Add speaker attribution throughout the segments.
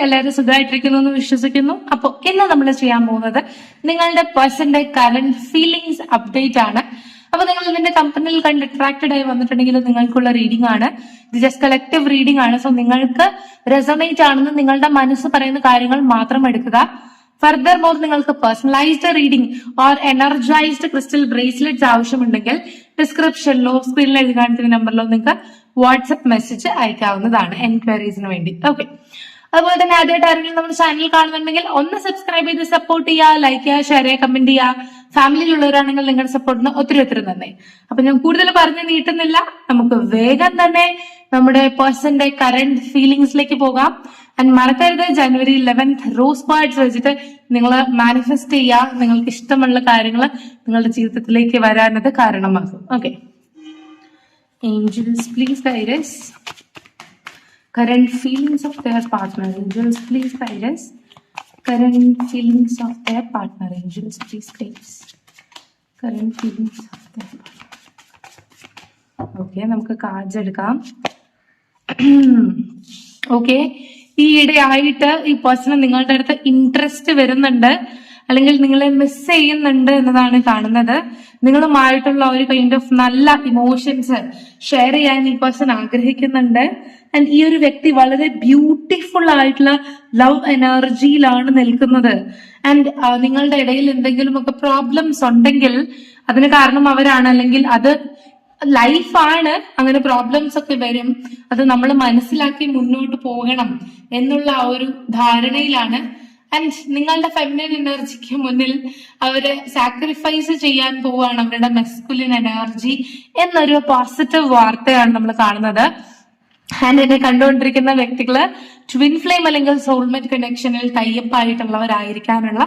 Speaker 1: എല്ലാവരും സുഖമായിട്ടിരിക്കുന്നു എന്ന് വിശ്വസിക്കുന്നു. അപ്പൊ ഇന്ന് നമ്മൾ ചെയ്യാൻ പോകുന്നത് നിങ്ങളുടെ പേഴ്സന്റെ കറന്റ് ഫീലിംഗ്സ് അപ്ഡേറ്റ് ആണ്. അപ്പൊ നിങ്ങൾ ഇതിന്റെ കമ്പനിയിൽ കണ്ട് അട്രാക്റ്റഡ് ആയി വന്നിട്ടുണ്ടെങ്കിൽ നിങ്ങൾക്കുള്ള റീഡിംഗ് ആണ്. ഇത് ജസ്റ്റ് കളക്റ്റീവ് റീഡിംഗ് ആണ്. സോ നിങ്ങൾക്ക് റെസൊണേറ്റ് ആണെന്ന് നിങ്ങളുടെ മനസ്സ് പറയുന്ന കാര്യങ്ങൾ മാത്രം എടുക്കുക. ഫർദർ മോർ നിങ്ങൾക്ക് personalised reading or energised crystal bracelets ആവശ്യമുണ്ടെങ്കിൽ ഡിസ്ക്രിപ്ഷനിലോ സ്ക്രീനിൽ എഴുതി കാണിക്കുന്ന നമ്പറിലോ നിങ്ങൾക്ക് വാട്സ്ആപ്പ് മെസ്സേജ് അയക്കാവുന്നതാണ് എൻക്വയറീസിന് വേണ്ടി. ഓക്കെ, അതുപോലെ തന്നെ ആദ്യമായിട്ട് ആരെങ്കിലും നമ്മുടെ ചാനൽ കാണുന്നുണ്ടെങ്കിൽ ഒന്ന് സബ്സ്ക്രൈബ് ചെയ്ത് സപ്പോർട്ട് ചെയ്യുക, ലൈക്ക് ചെയ്യുക, ഷെയർ ചെയ്യുക, കമന്റ് ചെയ്യുക. ഫാമിലിയിലുള്ളവരാണെങ്കിൽ നിങ്ങളുടെ സപ്പോർട്ടിന് ഒത്തിരി നന്ദി. അപ്പൊ ഞാൻ കൂടുതൽ പറഞ്ഞു നീട്ടുന്നില്ല, നമുക്ക് വേഗം തന്നെ നമ്മുടെ പേഴ്സന്റെ കറന്റ് ഫീലിംഗ്സിലേക്ക് പോകാം. ആൻഡ് മറക്കരുത്, ജനുവരി 11th റോസ് ക്വാർട്സ് വെച്ചിട്ട് നിങ്ങൾ മാനിഫെസ്റ്റ് ചെയ്യുക. നിങ്ങൾക്ക് ഇഷ്ടമുള്ള കാര്യങ്ങൾ നിങ്ങളുടെ ജീവിതത്തിലേക്ക് വരാനത് കാരണമാകും. Okay, angels please guide us. Current feelings of their partner. Angels please guide us. Current feelings of their partner. Angels please guide us. Current feelings of their partner. Okay, നമുക്ക് കാർഡ്സ് എടുക്കാം. Okay, ഈ ഇടയായിട്ട് ഈ person നിങ്ങളുടെ അടുത്ത് interest വരുന്നുണ്ട്, അല്ലെങ്കിൽ നിങ്ങളെ miss ചെയ്യുന്നുണ്ട് എന്നതാണ് കാണുന്നത്. നിങ്ങളുമായിട്ടുള്ള ഒരു കൈൻഡ് ഓഫ് നല്ല ഇമോഷൻസ് ഷെയർ ചെയ്യാൻ ഈ പേഴ്സൺ ആഗ്രഹിക്കുന്നുണ്ട്. ആൻഡ് ഈ ഒരു വ്യക്തി വളരെ ബ്യൂട്ടിഫുൾ ആയിട്ടുള്ള ലവ് എനർജിയിലാണ് നിൽക്കുന്നത്. ആൻഡ് നിങ്ങളുടെ ഇടയിൽ എന്തെങ്കിലുമൊക്കെ പ്രോബ്ലംസ് ഉണ്ടെങ്കിൽ അതിന് കാരണം അവരാണ്, അല്ലെങ്കിൽ അത് ലൈഫാണ്, അങ്ങനെ പ്രോബ്ലംസ് ഒക്കെ വരും. അത് നമ്മൾ മനസ്സിലാക്കി മുന്നോട്ട് പോകണം എന്നുള്ള ആ ഒരു ധാരണയിലാണ്. ആൻഡ് നിങ്ങളുടെ ഫെമിനിൻ എനർജിക്ക് മുന്നിൽ അവര് സാക്രിഫൈസ് ചെയ്യാൻ പോവുകയാണ് അവരുടെ മെസ്കുലിൻ എനർജി എന്നൊരു പോസിറ്റീവ് വാർത്തയാണ് നമ്മൾ കാണുന്നത്. ആൻഡ് എന്നെ കണ്ടുകൊണ്ടിരിക്കുന്ന വ്യക്തികള് ട്വിൻ ഫ്ലെയിം അല്ലെങ്കിൽ സോൾമേറ്റ് കണക്ഷനിൽ ടൈപ്പ് ആയിട്ടുള്ളവരായിരിക്കാനുള്ള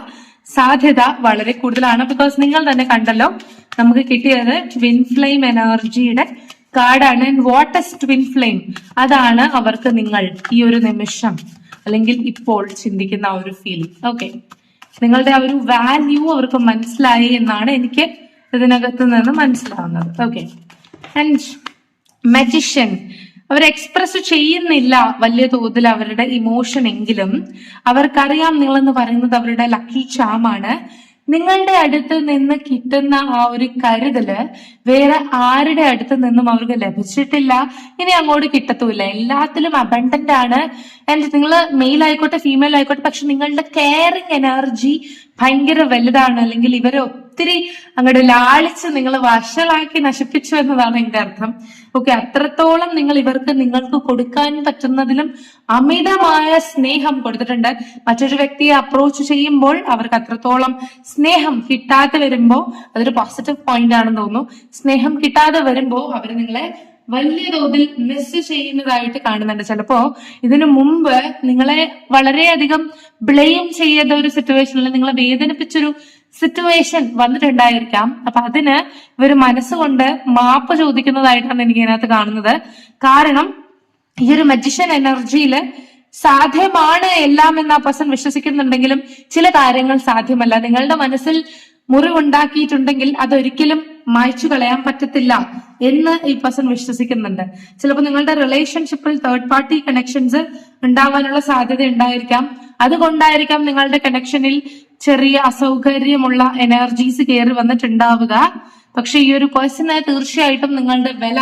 Speaker 1: സാധ്യത വളരെ കൂടുതലാണ്. ബിക്കോസ് നിങ്ങൾ തന്നെ കണ്ടല്ലോ, നമുക്ക് കിട്ടിയത് ട്വിൻ ഫ്ലെയിം എനർജിയുടെ കാർഡാണ്. What is twin flame? അതാണ് അവർക്ക് നിങ്ങൾ ഈ ഒരു നിമിഷം അല്ലെങ്കിൽ ഇപ്പോൾ ചിന്തിക്കുന്ന ആ ഒരു ഫീലിംഗ്. ഓക്കെ, നിങ്ങളുടെ ആ ഒരു വാല്യൂ അവർക്ക് മനസ്സിലായി എന്നാണ് എനിക്ക് ഇതിനകത്ത് നിന്ന് മനസ്സിലാവുന്നത്. ഓക്കെ, ആൻഡ് മജിഷ്യൻ അവർ എക്സ്പ്രസ് ചെയ്യുന്നില്ല വലിയ തോതിൽ അവരുടെ ഇമോഷൻ എങ്കിലും അവർക്കറിയാം നിങ്ങളെന്ന് പറയുന്നത് അവരുടെ ലക്കി ചാമാണ്. നിങ്ങളുടെ അടുത്ത് നിന്ന് കിട്ടുന്ന ആ ഒരു കരുതല് വേറെ ആരുടെ അടുത്ത് നിന്നും അവർക്ക് ലഭിച്ചിട്ടില്ല, ഇനി അങ്ങോട്ട് കിട്ടത്തുമില്ല. എല്ലാത്തിലും അബണ്ടന്റ് ആണ്. ആൻഡ് നിങ്ങൾ മെയിൽ ആയിക്കോട്ടെ ഫീമെയിൽ ആയിക്കോട്ടെ, പക്ഷെ നിങ്ങളുടെ കെയറിങ് എനർജി ഭയങ്കര വലുതാണ്. അല്ലെങ്കിൽ ഇവരെ ഒത്തിരി അങ്ങോട്ട് ലാളിച്ച് നിങ്ങൾ വഷളാക്കി നശിപ്പിച്ചു എന്നതാണ് എന്റെ അർത്ഥം. ഓക്കെ, അത്രത്തോളം നിങ്ങൾ ഇവർക്ക് നിങ്ങൾക്ക് കൊടുക്കാൻ പറ്റുന്നതിലും അമിതമായ സ്നേഹം കൊടുത്തിട്ടുണ്ട്. മറ്റൊരു വ്യക്തിയെ അപ്രോച്ച് ചെയ്യുമ്പോൾ അവർക്ക് അത്രത്തോളം സ്നേഹം കിട്ടാതെ വരുമ്പോ അതൊരു പോസിറ്റീവ് പോയിന്റ് ആണെന്ന് തോന്നുന്നു. സ്നേഹം കിട്ടാതെ വരുമ്പോ അവർ നിങ്ങളെ വലിയ തോതിൽ മിസ് ചെയ്യുന്നതായിട്ട് കാണുന്നുണ്ട്. ചിലപ്പോ ഇതിനു മുമ്പ് നിങ്ങളെ വളരെയധികം ബ്ലെയിം ചെയ്ത ഒരു സിറ്റുവേഷനിൽ നിങ്ങളെ വേദനിപ്പിച്ചൊരു സിറ്റുവേഷൻ വന്നിട്ടുണ്ടായിരിക്കാം. അപ്പൊ അതിന് ഇവര് മനസ്സുകൊണ്ട് മാപ്പ് ചോദിക്കുന്നതായിട്ടാണ് എനിക്ക് ഇതിനകത്ത് കാണുന്നത്. കാരണം ഈ ഒരു മജിഷ്യൻ എനർജിയില് സാധ്യമാണ് എല്ലാം എന്ന് ആ പേഴ്സൺ വിശ്വസിക്കുന്നുണ്ടെങ്കിലും ചില കാര്യങ്ങൾ സാധ്യമല്ല. നിങ്ങളുടെ മനസ്സിൽ മുറിവുണ്ടാക്കിയിട്ടുണ്ടെങ്കിൽ അതൊരിക്കലും മായ്ച്ചു കളയാൻ പറ്റത്തില്ല എന്ന് ഈ പേഴ്സൺ വിശ്വസിക്കുന്നുണ്ട്. ചിലപ്പോൾ നിങ്ങളുടെ റിലേഷൻഷിപ്പിൽ തേർഡ് പാർട്ടി കണക്ഷൻസ് ഉണ്ടാവാനുള്ള സാധ്യത ഉണ്ടായിരിക്കാം. അതുകൊണ്ടായിരിക്കാം നിങ്ങളുടെ കണക്ഷനിൽ ചെറിയ അസൗകര്യമുള്ള എനർജീസ് കയറി വന്നിട്ടുണ്ടാവുക. പക്ഷെ ഈ ഒരു പേഴ്സണ് തീർച്ചയായിട്ടും നിങ്ങളുടെ വില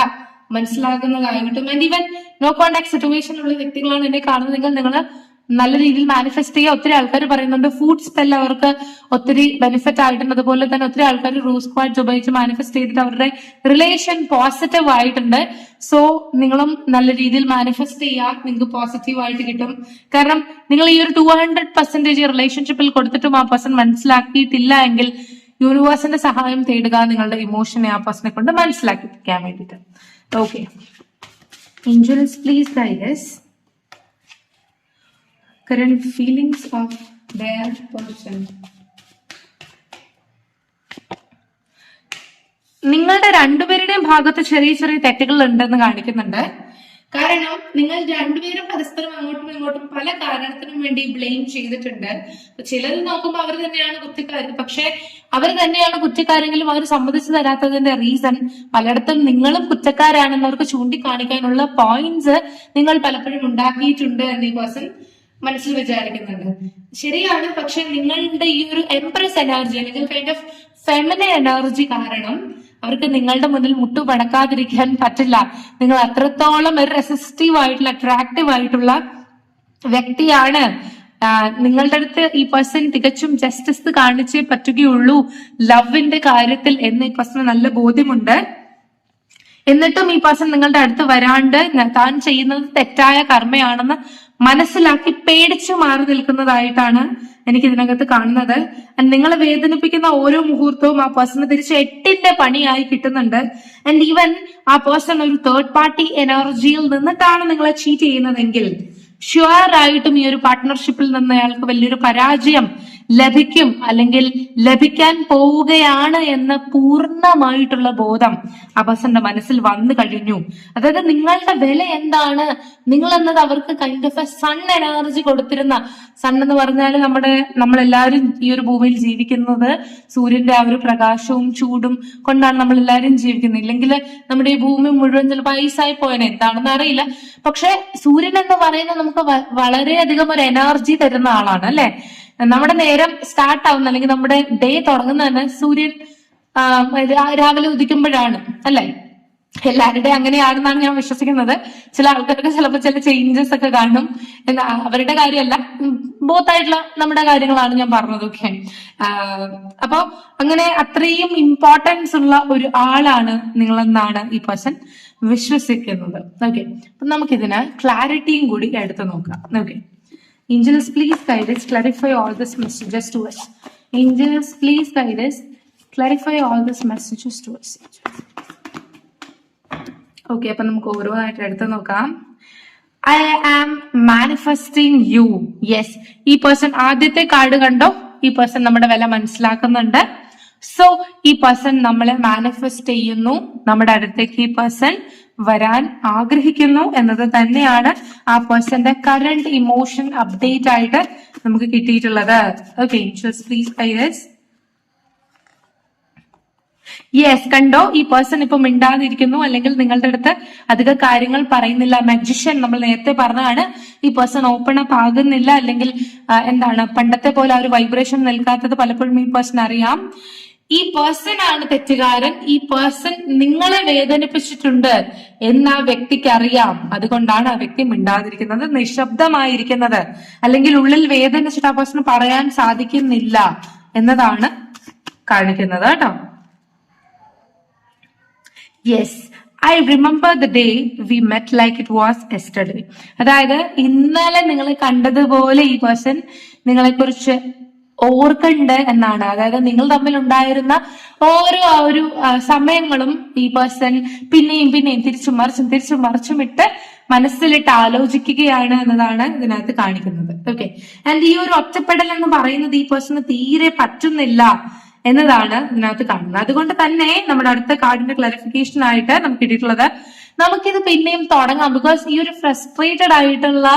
Speaker 1: മനസ്സിലാകുന്നതായിട്ടും and even no contact situation ഉള്ള വ്യക്തികളാണ് എന്നെ കാണുന്നതെങ്കിൽ നിങ്ങൾ നല്ല രീതിയിൽ മാനിഫെസ്റ്റ് ചെയ്യുക. ഒത്തിരി ആൾക്കാർ പറയുന്നുണ്ട് ഫുഡ് സ്പെൽ അവർക്ക് ഒത്തിരി ബെനിഫിറ്റ് ആയിട്ടുണ്ട്. അതുപോലെ തന്നെ ഒത്തിരി ആൾക്കാർ റോസ് ക്വാർട്സ് ഉപയോഗിച്ച് മാനിഫെസ്റ്റ് ചെയ്തിട്ട് അവരുടെ റിലേഷൻ പോസിറ്റീവ് ആയിട്ടുണ്ട്. സോ നിങ്ങളും നല്ല രീതിയിൽ മാനിഫെസ്റ്റ് ചെയ്യുക, നിങ്ങൾക്ക് പോസിറ്റീവ് ആയിട്ട് കിട്ടും. കാരണം നിങ്ങൾ ഈ ഒരു 200% റിലേഷൻഷിപ്പിൽ കൊടുത്തിട്ടും ആ പേഴ്സൺ മനസ്സിലാക്കിയിട്ടില്ല എങ്കിൽ യൂണിവേഴ്സിന്റെ സഹായം തേടുക, നിങ്ങളുടെ ഇമോഷനെ ആ പേഴ്സണെ കൊണ്ട് മനസ്സിലാക്കിപ്പിക്കാൻ വേണ്ടിയിട്ട്. Okay, angels please guide us. Current feelings of their person. നിങ്ങളുടെ രണ്ടുപേരുടെയും ഭാഗത്ത് ചെറിയ തെറ്റുകൾ ഉണ്ടെന്ന് കാണിക്കുന്നുണ്ട്. കാരണം നിങ്ങൾ രണ്ടുപേരും പരസ്പരം അങ്ങോട്ടും ഇങ്ങോട്ടും പല കാരണത്തിനും വേണ്ടി ബ്ലെയിം ചെയ്തിട്ടുണ്ട്. ചിലർ നോക്കുമ്പോൾ അവർ തന്നെയാണ് കുറ്റക്കാർ, പക്ഷെ അവർ തന്നെയാണ് കുറ്റക്കാരെങ്കിലും അവർ സമ്മതിച്ചു തരാത്തതിന്റെ റീസൺ പലയിടത്തും നിങ്ങളും കുറ്റക്കാരാണെന്ന് അവർക്ക് ചൂണ്ടിക്കാണിക്കാനുള്ള പോയിന്റ്സ് നിങ്ങൾ പലപ്പോഴും ഉണ്ടാക്കിയിട്ടുണ്ട് എന്ന് ഈ പേഴ്സൺ മനസ്സിൽ വിചാരിക്കുന്നുണ്ട്. ശരിയാണ്. പക്ഷെ നിങ്ങളുടെ ഈ ഒരു എംപ്രസ് എനർജി അല്ലെങ്കിൽ കൈൻഡ് ഓഫ് ഫെമിനിൻ എനർജി കാരണം അവർക്ക് നിങ്ങളുടെ മുന്നിൽ മുട്ടുപടക്കാതിരിക്കാൻ പറ്റില്ല. നിങ്ങൾ അത്രത്തോളം ഒരു റെസിസ്റ്റീവ് ആയിട്ടുള്ള അട്രാക്റ്റീവ് ആയിട്ടുള്ള വ്യക്തിയാണ്. നിങ്ങളുടെ അടുത്ത് ഈ പേഴ്സൺ തികച്ചും ജസ്റ്റിസ് കാണിച്ചേ പറ്റുകയുള്ളൂ ലവിന്റെ കാര്യത്തിൽ എന്ന് ഈ പേഴ്സണ് നല്ല ബോധ്യമുണ്ട്. എന്നിട്ടും ഈ പേഴ്സൺ നിങ്ങളുടെ അടുത്ത് വരാണ്ട് താൻ ചെയ്യുന്നത് തെറ്റായ കർമ്മയാണെന്ന് മനസ്സിലാക്കി പേടിച്ചു മാറി നിൽക്കുന്നതായിട്ടാണ് എനിക്ക് ഇതിനകത്ത് കാണുന്നത്. നിങ്ങളെ വേദനിപ്പിക്കുന്ന ഓരോ മുഹൂർത്തവും ആ പേഴ്സണ് തിരിച്ച് 8ന്റെ പണിയായി കിട്ടുന്നുണ്ട്. ആൻഡ് ഈവൻ ആ പേഴ്സൺ ഒരു തേർഡ് പാർട്ടി എനർജിയിൽ നിന്നിട്ടാണ് നിങ്ങളെ ചീറ്റ് ചെയ്യുന്നതെങ്കിൽ ഷുവർ ആയിട്ടും ഈ ഒരു പാർട്ട്ണർഷിപ്പിൽ നിന്ന് അയാൾക്ക് വലിയൊരു പരാജയം ലഭിക്കും അല്ലെങ്കിൽ ലഭിക്കാൻ പോവുകയാണ് എന്ന പൂർണ്ണമായിട്ടുള്ള ബോധം ആ പേഴ്സന്റെ മനസ്സിൽ വന്നു കഴിഞ്ഞു. അതായത് നിങ്ങളുടെ വില എന്താണ്, നിങ്ങൾ എന്നത് അവർക്ക് kind of a son energy കൊടുത്തിരുന്ന, സൺ എന്ന് പറഞ്ഞാൽ നമ്മളെല്ലാവരും ഈ ഒരു ഭൂമിയിൽ ജീവിക്കുന്നത് സൂര്യന്റെ ആ ഒരു പ്രകാശവും ചൂടും കൊണ്ടാണ് നമ്മൾ എല്ലാവരും ജീവിക്കുന്നത്. ഇല്ലെങ്കിൽ നമ്മുടെ ഈ ഭൂമി മുഴുവൻ ചിലപ്പോൾ ഐസായി പോയനെ, എന്താണെന്ന് അറിയില്ല. പക്ഷെ സൂര്യൻ എന്ന് പറയുന്നത് നമുക്ക് വളരെയധികം ഒരു എനർജി തരുന്ന ആളാണ് അല്ലെ. നമ്മുടെ നേരം സ്റ്റാർട്ട് ആവുന്ന അല്ലെങ്കിൽ നമ്മുടെ ഡേ തുടങ്ങുന്ന തന്നെ സൂര്യൻ രാവിലെ ഉദിക്കുമ്പോഴാണ് അല്ലെ. എല്ലാവരുടെയും അങ്ങനെയാണെന്നാണ് ഞാൻ വിശ്വസിക്കുന്നത്. ചില ആൾക്കാർക്ക് ചിലപ്പോൾ ചില ചേഞ്ചസ് ഒക്കെ കാണും. അവരുടെ കാര്യമല്ല, ബോത്തായിട്ടുള്ള നമ്മുടെ കാര്യങ്ങളാണ് ഞാൻ പറഞ്ഞത്. ഓക്കെ, അപ്പൊ അങ്ങനെ അത്രയും ഇമ്പോർട്ടൻസ് ഉള്ള ഒരു ആളാണ് നിങ്ങളെന്നാണ് ഈ പേഴ്സൺ വിശ്വസിക്കുന്നത്. ഓക്കെ, അപ്പൊ നമുക്കിതിന് ക്ലാരിറ്റിയും കൂടി എടുത്തു നോക്കാം. Okay, Angels, please guide us, clarify all these messages to us. Angels, please guide us, clarify all these messages to us. Okay, അപ്പൊ നമുക്ക് ഓരോന്നായിട്ട് എടുത്ത് നോക്കാം. I am manifesting you. Yes, ഈ പേഴ്സൺ ആദ്യത്തെ കാർഡ് കണ്ടോ, ഈ പേഴ്സൺ നമ്മുടെ വില മനസ്സിലാക്കുന്നുണ്ട്. സോ ഈ പേഴ്സൺ നമ്മളെ മാനിഫെസ്റ്റ് ചെയ്യുന്നു, നമ്മുടെ അടുത്തേക്ക് ഈ പേഴ്സൺ വരാൻ ആഗ്രഹിക്കുന്നു എന്നത് തന്നെയാണ് ആ പേഴ്സന്റെ കറന്റ് ഇമോഷൻ അപ്ഡേറ്റ് ആയിട്ട് നമുക്ക് കിട്ടിയിട്ടുള്ളത്. Okay, please guidance. യെസ്, കണ്ടോ, ഈ പേഴ്സൺ ഇപ്പൊ മിണ്ടാതിരിക്കുന്നു അല്ലെങ്കിൽ നിങ്ങളുടെ അടുത്ത് അധിക കാര്യങ്ങൾ പറയുന്നില്ല. മജിഷ്യൻ നമ്മൾ നേരത്തെ പറഞ്ഞതാണ്, ഈ പേഴ്സൺ ഓപ്പൺ അപ്പ് ആകുന്നില്ല അല്ലെങ്കിൽ എന്താണ് പണ്ടത്തെ പോലെ ആ ഒരു വൈബ്രേഷൻ നിൽക്കാത്തത് പലപ്പോഴും ഈ പേഴ്സൺ അറിയാം. ഈ പേഴ്സൺ ആണ് തെറ്റുകാരൻ, ഈ പേഴ്സൺ നിങ്ങളെ വേദനിപ്പിച്ചിട്ടുണ്ട് എന്ന് ആ വ്യക്തിക്ക് അറിയാം. അതുകൊണ്ടാണ് ആ വ്യക്തി മിണ്ടാതിരിക്കുന്നത്, നിശബ്ദമായിരിക്കുന്നത്, അല്ലെങ്കിൽ ഉള്ളിൽ വേദനിച്ചിട്ട് ആ പേഴ്സണ് പറയാൻ സാധിക്കുന്നില്ല എന്നതാണ് കാണിക്കുന്നത് കേട്ടോ. Yes, I remember the day we met like it was yesterday. അതായത് ഇന്നലെ നിങ്ങളെ കണ്ടതുപോലെ ഈ പേഴ്സൺ നിങ്ങളെ കുറിച്ച് ഓർക്കണ്ട് എന്നാണ്. അതായത് നിങ്ങൾ തമ്മിൽ ഉണ്ടായിരുന്ന ഓരോ ആ ഒരു സമയങ്ങളും ഈ പേഴ്സൺ പിന്നെയും തിരിച്ചും മറിച്ചും ഇട്ട് മനസ്സിലിട്ട് ആലോചിക്കുകയാണ് എന്നതാണ് ഇതിനകത്ത് കാണിക്കുന്നത്. ഓക്കെ, ആൻഡ് ഈ ഒരു ഒറ്റപ്പെടൽ എന്ന് പറയുന്നത് ഈ പേഴ്സണ് തീരെ പറ്റുന്നില്ല എന്നതാണ് ഇതിനകത്ത് കാണുന്നത്. അതുകൊണ്ട് തന്നെ നമ്മുടെ അടുത്ത കാർഡിന്റെ ക്ലാരിഫിക്കേഷൻ ആയിട്ട് നമുക്ക് കിട്ടിയിട്ടുള്ളത്, നമുക്കിത് പിന്നെയും തുടങ്ങാം. ബിക്കോസ് ഈ ഒരു ഫ്രസ്ട്രേറ്റഡ് ആയിട്ടുള്ള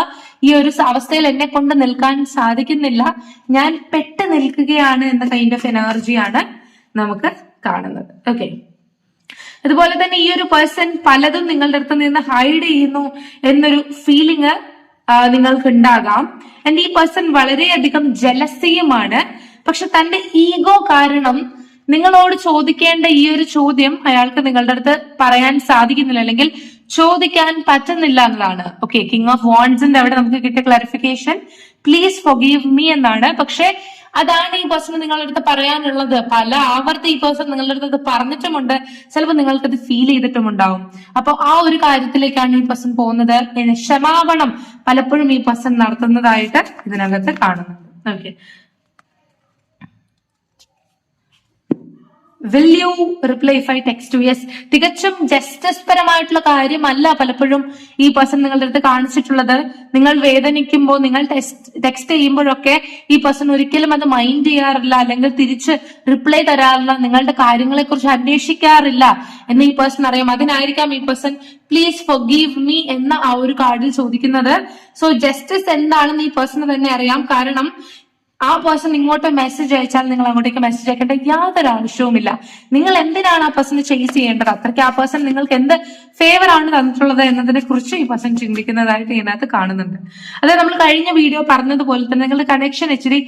Speaker 1: ഈ ഒരു അവസ്ഥയിൽ എന്നെ കൊണ്ട് നിൽക്കാൻ സാധിക്കുന്നില്ല, ഞാൻ പെട്ട് നിൽക്കുകയാണ് എന്ന കൈൻഡ് ഓഫ് എനർജിയാണ് നമുക്ക് കാണുന്നത്. ഓക്കെ, അതുപോലെ തന്നെ ഈ ഒരു പേഴ്സൺ പലതും നിങ്ങളുടെ അടുത്ത് നിന്ന് ഹൈഡ് ചെയ്യുന്നു എന്നൊരു ഫീലിംഗ് നിങ്ങൾക്ക് ഉണ്ടാകാം. ആൻഡ് ഈ പേഴ്സൺ വളരെയധികം ജലസിയുമാണ്. പക്ഷെ തന്റെ ഈഗോ കാരണം നിങ്ങളോട് ചോദിക്കേണ്ട ഈ ഒരു ചോദ്യം അയാൾക്ക് നിങ്ങളുടെ അടുത്ത് പറയാൻ സാധിക്കുന്നില്ല അല്ലെങ്കിൽ ചോദിക്കാൻ പറ്റുന്നില്ല എന്നതാണ്. ഓക്കെ, കിങ് ഓഫ് വാൻഡ്സിന്റെ അവിടെ നമുക്ക് കിട്ടിയ ക്ലാരിഫിക്കേഷൻ പ്ലീസ് ഫൊർഗീവ് മീ എന്നാണ്. പക്ഷെ അതാണ് ഈ പേഴ്സൺ നിങ്ങളുടെ അടുത്ത് പറയാനുള്ളത്. പല ആവർത്തി ഈ പേഴ്സൺ നിങ്ങളുടെ അടുത്ത് പറഞ്ഞിട്ടുമുണ്ട്, ചിലപ്പോൾ നിങ്ങൾക്കത് ഫീൽ ചെയ്തിട്ടുമുണ്ടാവും. അപ്പൊ ആ ഒരു കാര്യത്തിലേക്കാണ് ഈ പേഴ്സൺ പോകുന്നത്. ക്ഷമാപണം പലപ്പോഴും ഈ പേഴ്സൺ നടത്തുന്നതായിട്ട് ഇതിനകത്ത് കാണുന്നുണ്ട്. Okay, will you reply if I text U? Yes, തികച്ചും ജസ്റ്റിസ് പരമായിട്ടുള്ള കാര്യമല്ല പലപ്പോഴും ഈ പേഴ്സൺ നിങ്ങളുടെ അടുത്ത് കാണിച്ചിട്ടുള്ളത്. നിങ്ങൾ വേദനിക്കുമ്പോൾ, നിങ്ങൾ ടെക്സ്റ്റ് ചെയ്യുമ്പോഴൊക്കെ ഈ പേഴ്സൺ ഒരിക്കലും അത് മൈൻഡ് ചെയ്യാറില്ല അല്ലെങ്കിൽ തിരിച്ച് റിപ്ലൈ തരാറില്ല, നിങ്ങളുടെ കാര്യങ്ങളെ കുറിച്ച് അന്വേഷിക്കാറില്ല എന്ന് ഈ പേഴ്സൺ അറിയാം. അതിനായിരിക്കാം ഈ പേഴ്സൺ പ്ലീസ് ഫൊർഗീവ് മീ എന്ന ആ ഒരു കാർഡിൽ ചോദിക്കുന്നത്. സോ ജസ്റ്റിസ് എന്താണെന്ന് ഈ പേഴ്സണ് തന്നെ അറിയാം. കാരണം ആ പേഴ്സൺ ഇങ്ങോട്ട് മെസ്സേജ് അയച്ചാൽ നിങ്ങൾ അങ്ങോട്ടേക്ക് മെസ്സേജ് അയക്കേണ്ട യാതൊരു ആവശ്യവുമില്ല. നിങ്ങൾ എന്തിനാണ് ആ പേഴ്സൺ ചേസ് ചെയ്യേണ്ടത്? അത്രയ്ക്ക് ആ പേഴ്സൺ നിങ്ങൾക്ക് എന്ത് ഫേവർ ആണ് തന്നിട്ടുള്ളത് എന്നതിനെ കുറിച്ച് ഈ പേഴ്സൺ ചിന്തിക്കുന്നതായിട്ട് ഇതിനകത്ത് കാണുന്നുണ്ട്. അതായത് നമ്മൾ കഴിഞ്ഞ വീഡിയോ പറഞ്ഞതുപോലെ തന്നെ നിങ്ങളുടെ കണക്ഷൻ ഇച്ചിരി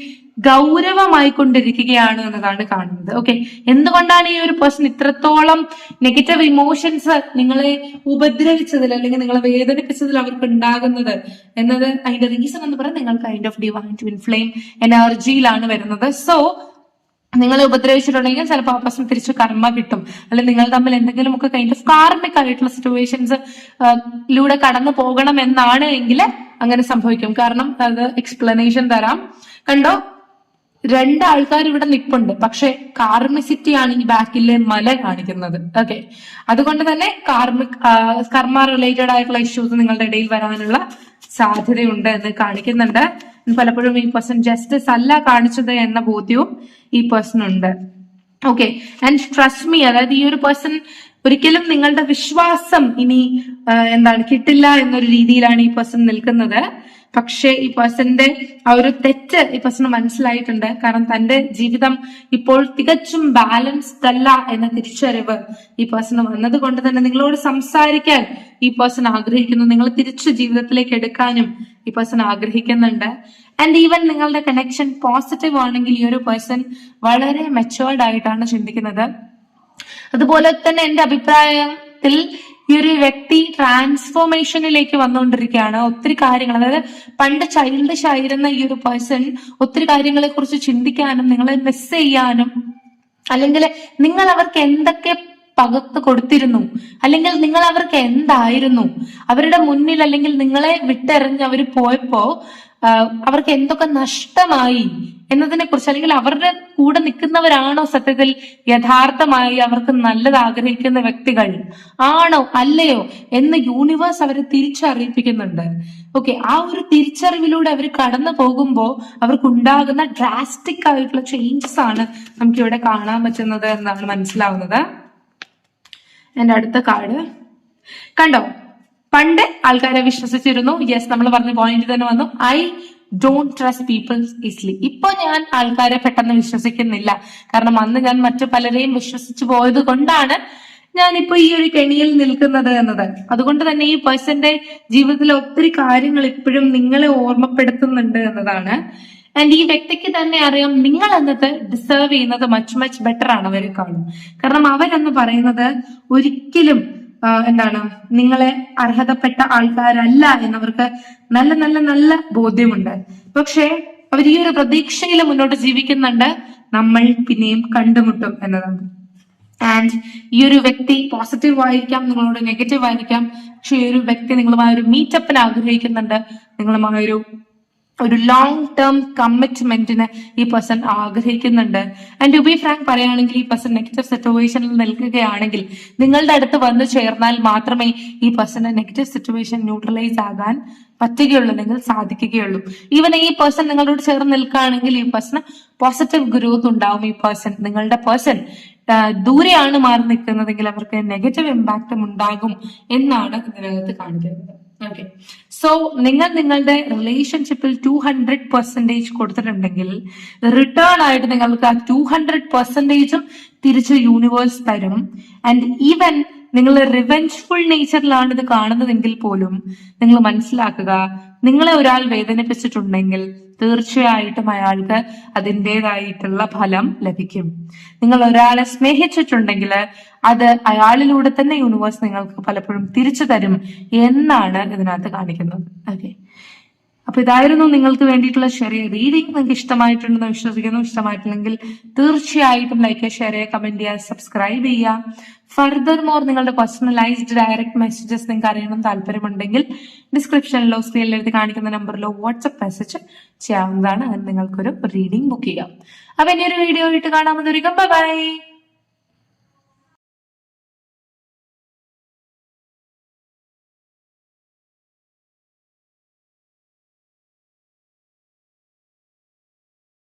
Speaker 1: ഗൗരവമായിക്കൊണ്ടിരിക്കുകയാണ് എന്നതാണ് കാണുന്നത്. ഓക്കെ, എന്തുകൊണ്ടാണ് ഈ ഒരു പേഴ്സൺ ഇത്രത്തോളം നെഗറ്റീവ് ഇമോഷൻസ് നിങ്ങളെ ഉപദ്രവിച്ചതിൽ അല്ലെങ്കിൽ നിങ്ങളെ വേദനിപ്പിച്ചതിൽ അവർക്ക് ഉണ്ടാകുന്നത് എന്നത് അതിന്റെ റീസൺ എന്ന് പറയുന്നത് നിങ്ങൾ kind of divine twin flame എനർജിയിലാണ് വരുന്നത്. സോ നിങ്ങളെ ഉപദ്രവിച്ചിട്ടുണ്ടെങ്കിൽ ചിലപ്പോൾ ആ പ്രശ്നം തിരിച്ചു കർമ്മ കിട്ടും, അല്ലെങ്കിൽ നിങ്ങൾ തമ്മിൽ എന്തെങ്കിലുമൊക്കെ കൈൻഡ് ഓഫ് കാർമിക് ആയിട്ടുള്ള സിറ്റുവേഷൻസ് ലൂടെ കടന്നു പോകണം എന്നാണ് എങ്കിൽ അങ്ങനെ സംഭവിക്കും. കാരണം അത് എക്സ്പ്ലനേഷൻ തരാം. കണ്ടോ, രണ്ടാൾക്കാർ ഇവിടെ നിൽപ്പുണ്ട്, പക്ഷെ കാർമിസിറ്റി ആണ് ഈ ബാക്കിലെ മല കാണിക്കുന്നത്. ഓക്കെ, അതുകൊണ്ട് തന്നെ കർമ്മ റിലേറ്റഡ് ആയിട്ടുള്ള ഇഷ്യൂസ് നിങ്ങളുടെ ഇടയിൽ വരാനുള്ള സാധ്യതയുണ്ട് എന്ന് കാണിക്കുന്നുണ്ട്. പലപ്പോഴും ഈ പേഴ്സൺ ജസ്റ്റിസ് അല്ല കാണിച്ചത് എന്ന ബോധ്യവും ഈ പേഴ്സൺ ഉണ്ട്. ഓക്കെ, ആൻഡ് ട്രസ്റ്റ് മീ, അതായത് ഈ ഒരു പേഴ്സൺ ഒരിക്കലും നിങ്ങളുടെ വിശ്വാസം ഇനി കിട്ടില്ല എന്നൊരു രീതിയിലാണ് ഈ പേഴ്സൺ നിൽക്കുന്നത്. പക്ഷെ ഈ പേഴ്സന്റെ ആ ഒരു തെറ്റ് ഈ പേഴ്സണ് മനസ്സിലായിട്ടുണ്ട്. കാരണം തന്റെ ജീവിതം ഇപ്പോൾ തികച്ചും ബാലൻസ്ഡ് അല്ല എന്ന തിരിച്ചറിവ് ഈ പേഴ്സണ് വന്നത് കൊണ്ട് തന്നെ നിങ്ങളോട് സംസാരിക്കാൻ ഈ പേഴ്സൺ ആഗ്രഹിക്കുന്നു. നിങ്ങൾ തിരിച്ചു ജീവിതത്തിലേക്ക് എടുക്കാനും ഈ പേഴ്സൺ ആഗ്രഹിക്കുന്നുണ്ട്. ആൻഡ് ഈവൻ നിങ്ങളുടെ കണക്ഷൻ പോസിറ്റീവ് ആണെങ്കിൽ ഈ ഒരു പേഴ്സൺ വളരെ മെച്ചുവേർഡ് ആയിട്ടാണ് ചിന്തിക്കുന്നത്. അതുപോലെ തന്നെ എന്റെ അഭിപ്രായത്തിൽ ഈ ഒരു വ്യക്തി ട്രാൻസ്ഫോർമേഷനിലേക്ക് വന്നുകൊണ്ടിരിക്കുകയാണ്. ഒത്തിരി കാര്യങ്ങൾ, അതായത് പണ്ട് ചൈൽഡിഷ് ആയിരുന്ന ഈ ഒരു പേഴ്സൺ ഒത്തിരി കാര്യങ്ങളെ കുറിച്ച് ചിന്തിക്കാനും നിങ്ങളെ മിസ് ചെയ്യാനും, അല്ലെങ്കിൽ നിങ്ങൾ അവർക്ക് എന്തൊക്കെ പകർത്ത് കൊടുത്തിരുന്നു, അല്ലെങ്കിൽ നിങ്ങൾ അവർക്ക് എന്തായിരുന്നു അവരുടെ മുന്നിൽ, അല്ലെങ്കിൽ നിങ്ങളെ വിട്ടെറിഞ്ഞ് അവർ പോയപ്പോ അവർക്ക് എന്തൊക്കെ നഷ്ടമായി എന്നതിനെ കുറിച്ച്, അല്ലെങ്കിൽ അവരുടെ കൂടെ നിൽക്കുന്നവരാണോ സത്യത്തിൽ യഥാർത്ഥമായി അവർക്ക് നല്ലത് ആഗ്രഹിക്കുന്ന വ്യക്തികൾ ആണോ അല്ലയോ എന്ന് യൂണിവേഴ്സ് അവരെ തിരിച്ചറിയിപ്പിക്കുന്നുണ്ട്. ഓക്കെ, ആ ഒരു തിരിച്ചറിവിലൂടെ അവർ കടന്നു പോകുമ്പോൾ അവർക്കുണ്ടാകുന്ന ഡ്രാസ്റ്റിക് ആയിട്ടുള്ള ചേഞ്ചസ് ആണ് നമുക്ക് ഇവിടെ കാണാൻ പറ്റുന്നത് എന്നാണ് മനസ്സിലാവുന്നത്. എന്റെ അടുത്ത കാർഡ് കണ്ടോ, പണ്ട് ആൾക്കാരെ വിശ്വസിച്ചിരുന്നു. യെസ്, നമ്മൾ പറഞ്ഞ പോയിന്റ് തന്നെ വന്നു. I don't trust peoples easily. ഇപ്പൊ ഞാൻ ആൾക്കാരെ പെട്ടെന്ന് വിശ്വസിക്കുന്നില്ല. കാരണം അന്ന് ഞാൻ മറ്റു പലരെയും വിശ്വസിച്ചു പോയത് കൊണ്ടാണ് ഞാനിപ്പോ ഈ ഒരു കെണിയിൽ നിൽക്കുന്നത് എന്നത്. അതുകൊണ്ട് തന്നെ ഈ പേഴ്സന്റെ ജീവിതത്തിലെ ഒത്തിരി കാര്യങ്ങൾ ഇപ്പോഴും നിങ്ങളെ ഓർമ്മപ്പെടുത്തുന്നുണ്ട് എന്നതാണ്. ആൻഡ് ഈ വ്യക്തിക്ക് തന്നെ അറിയാം നിങ്ങൾ എന്നത് ഡിസേർവ് ചെയ്യുന്നത് മച്ച് ബെറ്റർ ആണ് അവരെ കാണും. കാരണം അവരെന്ന് പറയുന്നത് ഒരിക്കലും നിങ്ങളെ അർഹതപ്പെട്ട ആൾക്കാരല്ല എന്നവർക്ക് നല്ല നല്ല നല്ല ബോധ്യമുണ്ട്. പക്ഷെ അവർ ഈ ഒരു പ്രതീക്ഷയിൽ മുന്നോട്ട് ജീവിക്കുന്നുണ്ട്, നമ്മൾ പിന്നെയും കണ്ടുമുട്ടും എന്നതാണ്. ആൻഡ് ഈ ഒരു വ്യക്തി പോസിറ്റീവ് ആയിരിക്കാം, നിങ്ങളോട് നെഗറ്റീവ് ആയിരിക്കാം, പക്ഷെ ഈ ഒരു വ്യക്തി നിങ്ങളുമായ ഒരു മീറ്റപ്പിന് ആഗ്രഹിക്കുന്നുണ്ട്, നിങ്ങളുമായ ഒരു ലോങ് ടേം കമ്മിറ്റ്മെന്റിന് ഈ പേഴ്സൺ ആഗ്രഹിക്കുന്നുണ്ട്. ആൻഡ് ടു ബി ഫ്രാങ്ക് പറയുകയാണെങ്കിൽ ഈ പേഴ്സൺ നെഗറ്റീവ് സിറ്റുവേഷനിൽ നിൽക്കുകയാണെങ്കിൽ നിങ്ങളുടെ അടുത്ത് വന്നു ചേർന്നാൽ മാത്രമേ ഈ പേഴ്സന്റെ നെഗറ്റീവ് സിറ്റുവേഷൻ ന്യൂട്രലൈസ് ആകാൻ പറ്റുകയുള്ളൂ, അല്ലെങ്കിൽ സാധിക്കുകയുള്ളൂ. ഈവൻ ഈ പേഴ്സൺ നിങ്ങളോട് ചേർന്ന് നിൽക്കുകയാണെങ്കിൽ ഈ പേഴ്സണ് പോസിറ്റീവ് ഗ്രോത്ത് ഉണ്ടാവും. ഈ പേഴ്സൺ നിങ്ങളുടെ പേഴ്സൺ ദൂരെയാണ് മാറി നിൽക്കുന്നതെങ്കിൽ അവർക്ക് നെഗറ്റീവ് ഇമ്പാക്റ്റും ഉണ്ടാകും എന്നാണ് ഇതിനകത്ത് കാണിക്കുന്നത്. ഓക്കെ, സോ നിങ്ങൾ നിങ്ങളുടെ റിലേഷൻഷിപ്പിൽ 200% കൊടുത്തിട്ടുണ്ടെങ്കിൽ റിട്ടേൺ ആയിട്ട് നിങ്ങൾക്ക് ആ 200%ഉം തിരിച്ച് യൂണിവേഴ്സ് തരും. ആൻഡ് ഈവൻ നിങ്ങൾ റിവെഞ്ച്ഫുൾ നേച്ചറിലാണ് ഇത് കാണുന്നതെങ്കിൽ പോലും നിങ്ങൾ മനസ്സിലാക്കുക, നിങ്ങളെ ഒരാൾ വേദനിപ്പിച്ചിട്ടുണ്ടെങ്കിൽ തീർച്ചയായിട്ടും അയാൾക്ക് അതിൻ്റെതായിട്ടുള്ള ഫലം ലഭിക്കും. നിങ്ങൾ ഒരാളെ സ്നേഹിച്ചിട്ടുണ്ടെങ്കിൽ അത് അയാളിലൂടെ തന്നെ യൂണിവേഴ്സ് നിങ്ങൾക്ക് പലപ്പോഴും തിരിച്ചു തരും എന്നാണ് ഇതിനകത്ത് കാണിക്കുന്നത്. ഓക്കെ, അപ്പൊ ഇതായിരുന്നു നിങ്ങൾക്ക് വേണ്ടിയിട്ടുള്ള ചെറിയ റീഡിംഗ്. നിങ്ങൾക്ക് ഇഷ്ടമായിട്ടുണ്ടെന്ന് വിശ്വസിക്കുന്നു. ഇഷ്ടമായിട്ടില്ലെങ്കിൽ തീർച്ചയായിട്ടും ലൈക്ക് ചെയ്യുക, ഷെയർ ചെയ്യുക, കമന്റ് ചെയ്യുക, സബ്സ്ക്രൈബ് ചെയ്യുക. ഫർദർ മോർ നിങ്ങളുടെ പേഴ്സണലൈസ്ഡ് ഡയറക്റ്റ് മെസ്സേജസ് നിങ്ങൾക്ക് അറിയണം താല്പര്യമുണ്ടെങ്കിൽ ഡിസ്ക്രിപ്ഷനിലോ സ്ക്രീനിൽ എഴുതി കാണിക്കുന്ന നമ്പറിലോ വാട്സ്ആപ്പ് മെസ്സേജ് ചെയ്യാവുന്നതാണ്. അങ്ങനെ നിങ്ങൾക്കൊരു റീഡിംഗ് ബുക്ക് ചെയ്യാം. അപ്പൊ ഇനി ഒരു വീഡിയോ ആയിട്ട് കാണാമെന്നൊരിക്കും. ബൈ.